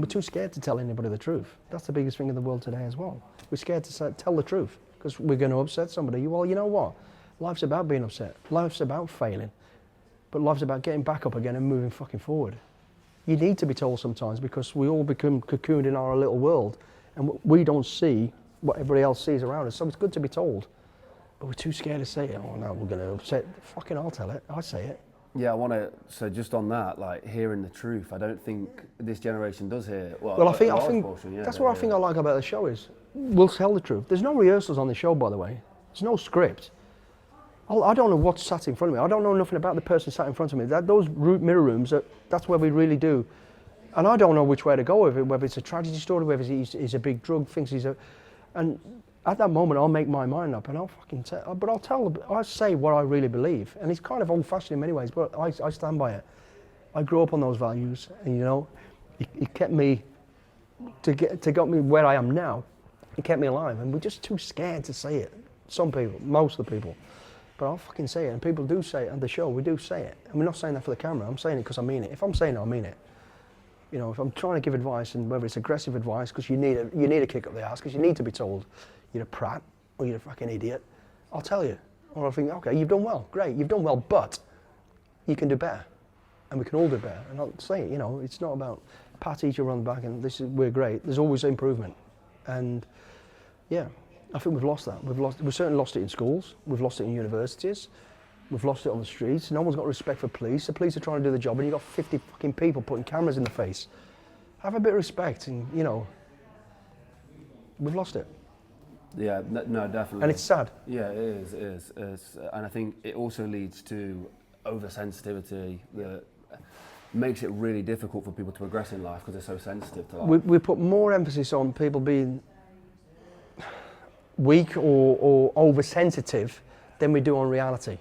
We're too scared to tell anybody the truth. That's the biggest thing in the world today as well. We're scared to tell the truth because we're going to upset somebody. Well, you know what? Life's about being upset. Life's about failing. But life's about getting back up again and moving fucking forward. You need to be told sometimes because we all become cocooned in our little world and we don't see what everybody else sees around us. So it's good to be told. But we're too scared to say it. Oh no, we're going to upset. Fucking I'll tell it. I say it. Yeah, I want to. So just on that, like hearing the truth, I don't think this generation does hear. Well, I think that's what I think I like about the show is we'll tell the truth. There's no rehearsals on the show, by the way. There's no script. I don't know what's sat in front of me. I don't know nothing about the person sat in front of me. Those mirror rooms, that's where we really do. And I don't know which way to go with it, whether it's a tragedy story, whether he's a big drug, thinks he's a... And at that moment, I'll make my mind up and I'll fucking tell... But I'll say what I really believe. And it's kind of old-fashioned in many ways, but I stand by it. I grew up on those values and, you know, it kept me... To get me where I am now, it kept me alive. And we're just too scared to say it. Some people, most of the people. But I'll fucking say it, and people do say it on the show, we do say it. And we're not saying that for the camera, I'm saying it because I mean it. If I'm saying it, I mean it. You know, if I'm trying to give advice, and whether it's aggressive advice, because you need a kick up the ass, because you need to be told you're a prat, or you're a fucking idiot, I'll tell you. Or I'll think, okay, you've done well, great, you've done well, but you can do better. And we can all do better. And I'll say it, you know, it's not about pat each other on the back and we're great. There's always improvement. And yeah. I think we've lost that. We've certainly lost it in schools. We've lost it in universities. We've lost it on the streets. No one's got respect for police. The police are trying to do the job, and you've got 50 fucking people putting cameras in the face. Have a bit of respect, and you know, we've lost it. Yeah, no, definitely. And it's sad. Yeah, it is. And I think it also leads to oversensitivity that makes it really difficult for people to progress in life because they're so sensitive to life. We put more emphasis on people being weak or oversensitive than we do on reality.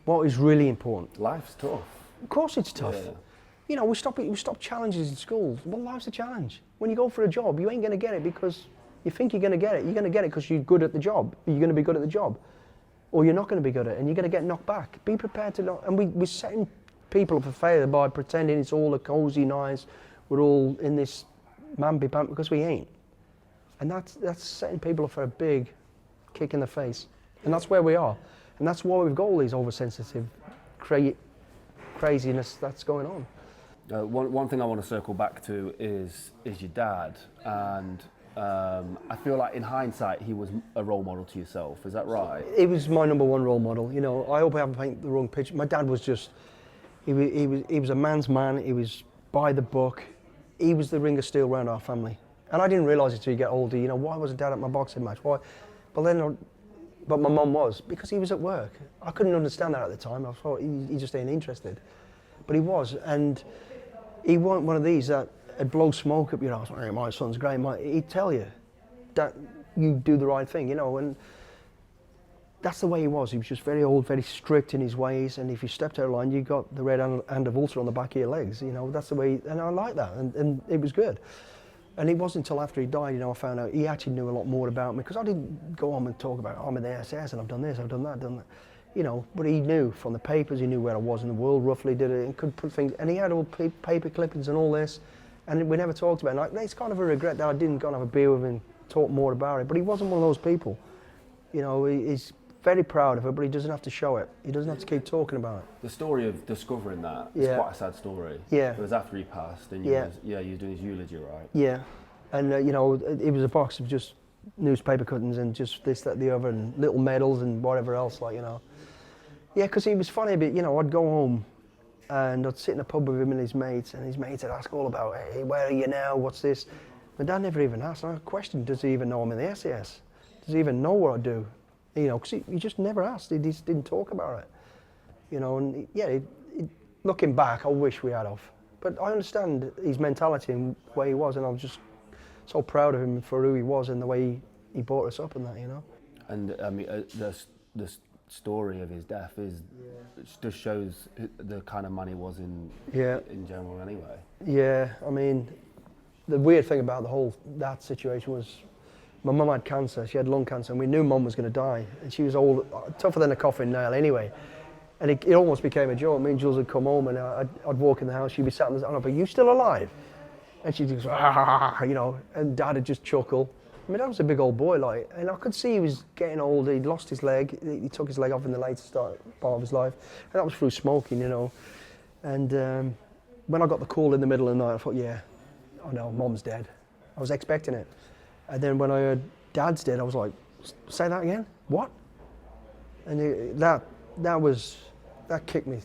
What is really important? Life's tough. Of course it's tough. Yeah. You know, we stop challenges in schools. Well, life's a challenge. When you go for a job, you ain't going to get it because you think you're going to get it. You're going to get it because you're good at the job. You're going to be good at the job. Or you're not going to be good at it and you're going to get knocked back. Be prepared to not... And we're setting people up for failure by pretending it's all a cozy, nice, we're all in this mamby-pamby because we ain't. And that's setting people up for a big kick in the face. And that's where we are. And that's why we've got all these oversensitive craziness that's going on. One thing I want to circle back to is your dad. And I feel like in hindsight, he was a role model to yourself. Is that right? He was my number one role model. You know, I hope I haven't painted the wrong picture. My dad was just, he was a man's man. He was by the book. He was the ring of steel around our family. And I didn't realise it until you get older, you know, why wasn't Dad at my boxing match? Why? But my mum was, because he was at work. I couldn't understand that at the time. I thought he just ain't interested. But he was, and he wasn't one of these that would blow smoke up your ass. Hey, my son's great. He'd tell you that you do the right thing, you know, and that's the way he was. He was just very old, very strict in his ways, and if you stepped out of line, you got the red hand of ulcer on the back of your legs, you know, that's the way, and I like that, and it was good. And it wasn't until after he died, you know, I found out he actually knew a lot more about me because I didn't go on and talk about, oh, I'm in the SAS and I've done this, I've done that, you know. But he knew from the papers, he knew where I was in the world, roughly did it, and could put things, and he had all paper clippings and all this, and we never talked about it. Like, it's kind of a regret that I didn't go and have a beer with him and talk more about it. But he wasn't one of those people, you know. He's very proud of it, but he doesn't have to show it. He doesn't have to keep talking about it. The story of discovering that is quite a sad story. Yeah. It was after he passed, and you was doing his eulogy, right? Yeah, and you know, it was a box of just newspaper cuttings and just this, that, the other, and little medals and whatever else, like, you know. Yeah, because he was funny, but you know, I'd go home and I'd sit in a pub with him and his mates would ask all about, hey, where are you now? What's this? My dad never even asked. I questioned, does he even know I'm in the SAS? Does he even know what I do? You know, because he just never asked. He just didn't talk about it. You know, and looking back, I wish we had off. But I understand his mentality and where he was, and I was just so proud of him for who he was and the way he brought us up and that, you know. And I mean, the story of his death just shows the kind of man he was in general, anyway. Yeah, I mean, the weird thing about that situation was, my mum had cancer. She had lung cancer, and we knew Mum was going to die. And she was old, tougher than a coffin nail anyway. And it almost became a joke. Me and Jules would come home, and I'd walk in the house. She'd be sat in the, and I'd be, "You still alive?" And she just, ah, you know, and Dad would just chuckle. I mean, Dad was a big old boy, like, and I could see he was getting older. He'd lost his leg. He took his leg off in the later part of his life, and that was through smoking, you know. And when I got the call in the middle of the night, I thought, yeah, oh no, Mom's dead. I was expecting it. And then when I heard Dad's dead, I was like, say that again? What? And that kicked me.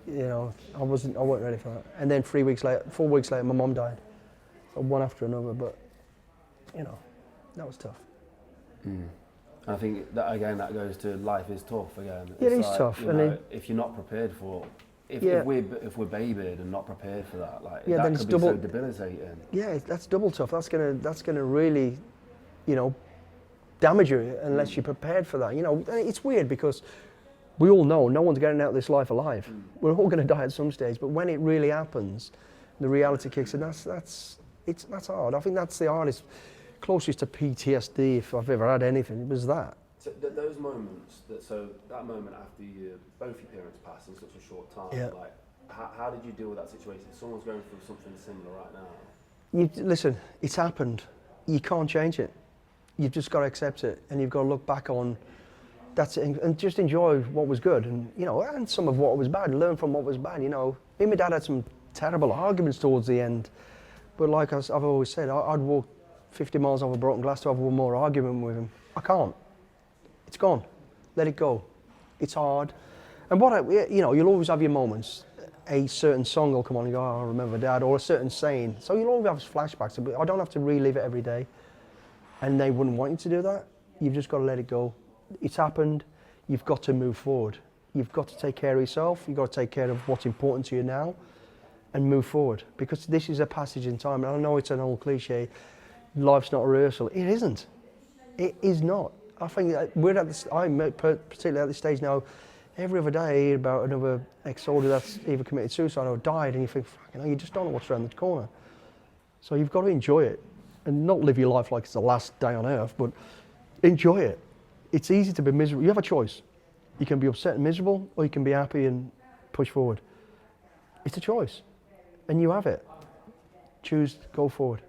You know, I wasn't ready for that. And then 4 weeks later, my mum died. So one after another, but, you know, that was tough. Mm. I think that again, that goes to life is tough again. Yeah, it is tough. You know, if you're not prepared for, if we're babied and not prepared for that, like that then could be so debilitating. Yeah, that's double tough. That's gonna really, you know, damage you unless you're prepared for that. You know, it's weird because we all know no one's getting out of this life alive. We're all going to die at some stage, but when it really happens, the reality kicks in. That's hard. I think that's the hardest, closest to PTSD if I've ever had anything. It was that. So those moments, that moment after both your parents passed in such a short time, yeah. like how did you deal with that situation? Someone's going through something similar right now. Listen, it's happened. You can't change it. You've just got to accept it, and you've got to look back on that's it, and just enjoy what was good, and you know, and some of what was bad. Learn from what was bad. You know, me and my dad had some terrible arguments towards the end, but like I've always said, I'd walk 50 miles over broken glass to have one more argument with him. I can't. It's gone. Let it go. It's hard, and you know, you'll always have your moments. A certain song will come on and go, oh, I remember Dad, or a certain saying. So you'll always have flashbacks. But I don't have to relive it every day, and they wouldn't want you to do that. You've just got to let it go. It's happened. You've got to move forward. You've got to take care of yourself. You've got to take care of what's important to you now and move forward, because this is a passage in time. And I know it's an old cliche, life's not a rehearsal. It isn't. It is not. I think we're at this, I'm particularly at this stage now, every other day I hear about another ex-soldier that's either committed suicide or died, and you think, fucking hell, you just don't know what's around the corner. So you've got to enjoy it and not live your life like it's the last day on earth, but enjoy it. It's easy to be miserable. You have a choice. You can be upset and miserable, or you can be happy and push forward. It's a choice, and you have it. Choose, go forward.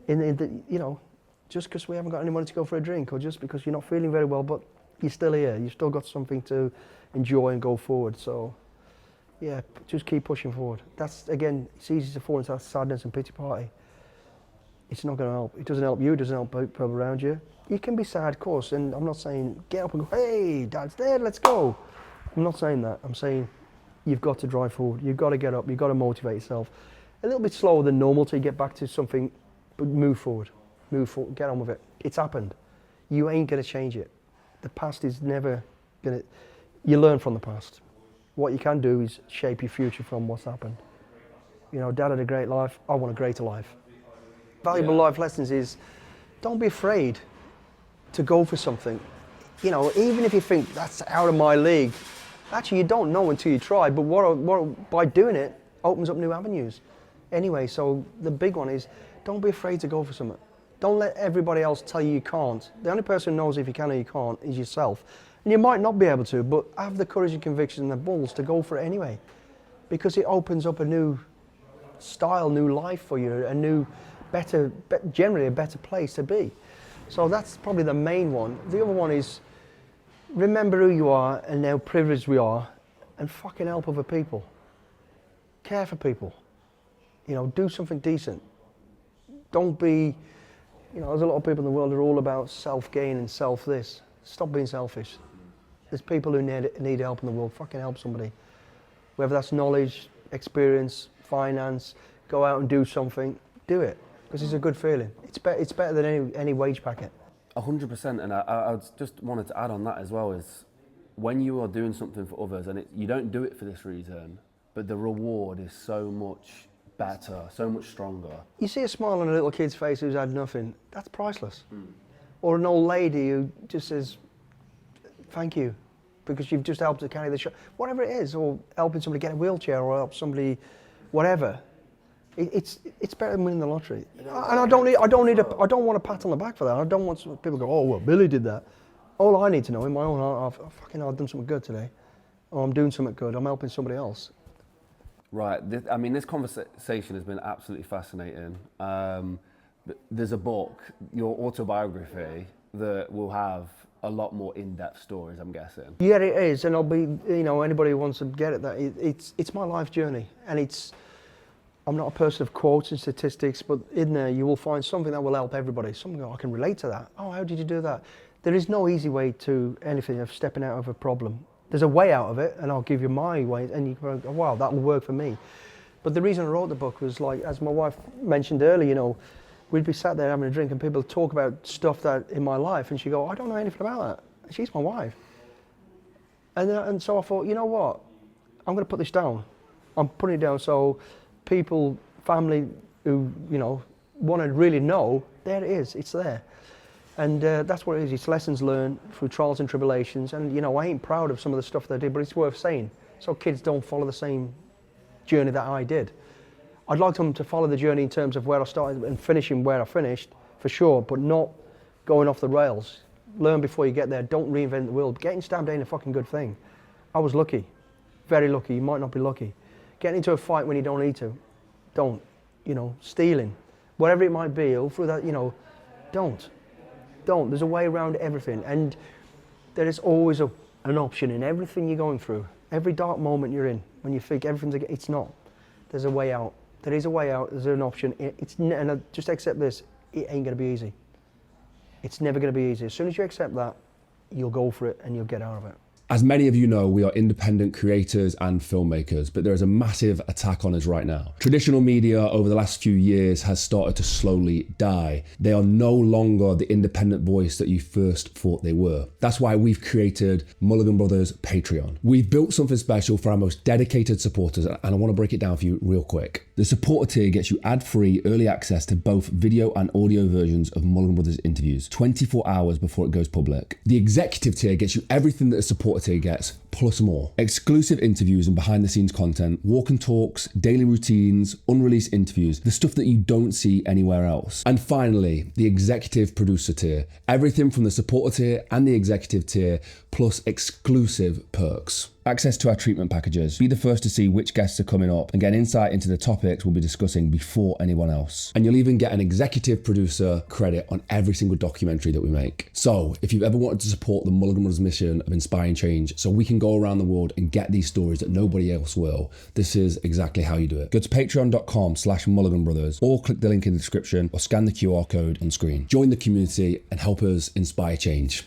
You know, just because we haven't got any money to go for a drink, or just because you're not feeling very well, but you're still here. You've still got something to enjoy and go forward. So, yeah, just keep pushing forward. That's, again, it's easy to fall into that sadness and pity party. It's not going to help. It doesn't help you. It doesn't help people around you. You can be sad, of course, and I'm not saying get up and go, hey, Dad's dead, let's go. I'm not saying that. I'm saying you've got to drive forward. You've got to get up. You've got to motivate yourself. A little bit slower than normal to get back to something, but move forward. Move forward. Get on with it. It's happened. You ain't going to change it. The past is never going to... You learn from the past. What you can do is shape your future from what's happened. You know, Dad had a great life. I want a greater life. Valuable life lessons is don't be afraid to go for something. You know, even if you think that's out of my league, actually you don't know until you try, but by doing it opens up new avenues. Anyway, so the big one is don't be afraid to go for something. Don't let everybody else tell you you can't. The only person who knows if you can or you can't is yourself. And you might not be able to, but have the courage and conviction and the balls to go for it anyway, because it opens up a new style, new life for you, a new, better, generally a better place to be. So that's probably the main one. The other one is remember who you are and how privileged we are, and fucking help other people. Care for people. You know, do something decent. Don't be, you know, there's a lot of people in the world who are all about self-gain and self-this. Stop being selfish. There's people who need help in the world. Fucking help somebody. Whether that's knowledge, experience, finance, go out and do something, do it. Because it's a good feeling. It's better than any wage packet. 100%, and I just wanted to add on that as well, is when you are doing something for others, and you don't do it for this reason, but the reward is so much better, so much stronger. You see a smile on a little kid's face who's had nothing, that's priceless. Or an old lady who just says, thank you, because you've just helped to carry the show. Whatever it is, or helping somebody get a wheelchair, or help somebody, whatever. It's better than winning the lottery. And I don't want a pat on the back for that. I don't want people to go, oh, well, Billy did that. All I need to know in my own heart, I've done something good today. Or I'm doing something good, I'm helping somebody else. Right. I mean, this conversation has been absolutely fascinating. There's a book, your autobiography, that will have a lot more in-depth stories, I'm guessing. Yeah, it is, and I'll be, anybody who wants to get it, that it's my life journey, and I'm not a person of quotes and statistics, but in there you will find something that will help everybody. Something I can relate to that. Oh, how did you do that? There is no easy way to anything of stepping out of a problem. There's a way out of it, and I'll give you my way, and you can go, wow, that will work for me. But the reason I wrote the book was, like, as my wife mentioned earlier, we'd be sat there having a drink and people talk about stuff that in my life, and she'd go, I don't know anything about that. And she's my wife. And so I thought, you know what? I'm going to put this down. I'm putting it down so people, family who, want to really know, there it is, it's there. And that's what it is. It's lessons learned through trials and tribulations. And, I ain't proud of some of the stuff that I did, but it's worth saying. So kids don't follow the same journey that I did. I'd like them to follow the journey in terms of where I started and finishing where I finished, for sure, but not going off the rails. Learn before you get there. Don't reinvent the wheel. Getting stabbed ain't a fucking good thing. I was lucky. Very lucky. You might not be lucky. Getting into a fight when you don't need to. Don't. Stealing. Whatever it might be, all through that, don't. Don't. There's a way around everything, and there is always an option in everything you're going through. Every dark moment you're in, when you think everything's it's not. There's a way out. There is a way out. There's an option. And just accept this. It ain't gonna be easy. It's never gonna be easy. As soon as you accept that, you'll go for it and you'll get out of it. As many of you know, we are independent creators and filmmakers, but there is a massive attack on us right now. Traditional media over the last few years has started to slowly die. They are no longer the independent voice that you first thought they were. That's why we've created Mulligan Brothers Patreon. We've built something special for our most dedicated supporters, and I want to break it down for you real quick. The supporter tier gets you ad-free early access to both video and audio versions of Mulligan Brothers interviews 24 hours before it goes public. The executive tier gets you everything that a supporter tier gets, plus more. Exclusive interviews and behind the scenes content, walk and talks, daily routines, unreleased interviews, the stuff that you don't see anywhere else. And finally, the executive producer tier. Everything from the supporter tier and the executive tier, plus exclusive perks. Access to our treatment packages. Be the first to see which guests are coming up and get insight into the topics we'll be discussing before anyone else. And you'll even get an executive producer credit on every single documentary that we make. So if you've ever wanted to support the Mulligan Brothers mission of inspiring change so we can go around the world and get these stories that nobody else will, this is exactly how you do it. Go to patreon.com/Mulligan Brothers or click the link in the description or scan the QR code on screen. Join the community and help us inspire change.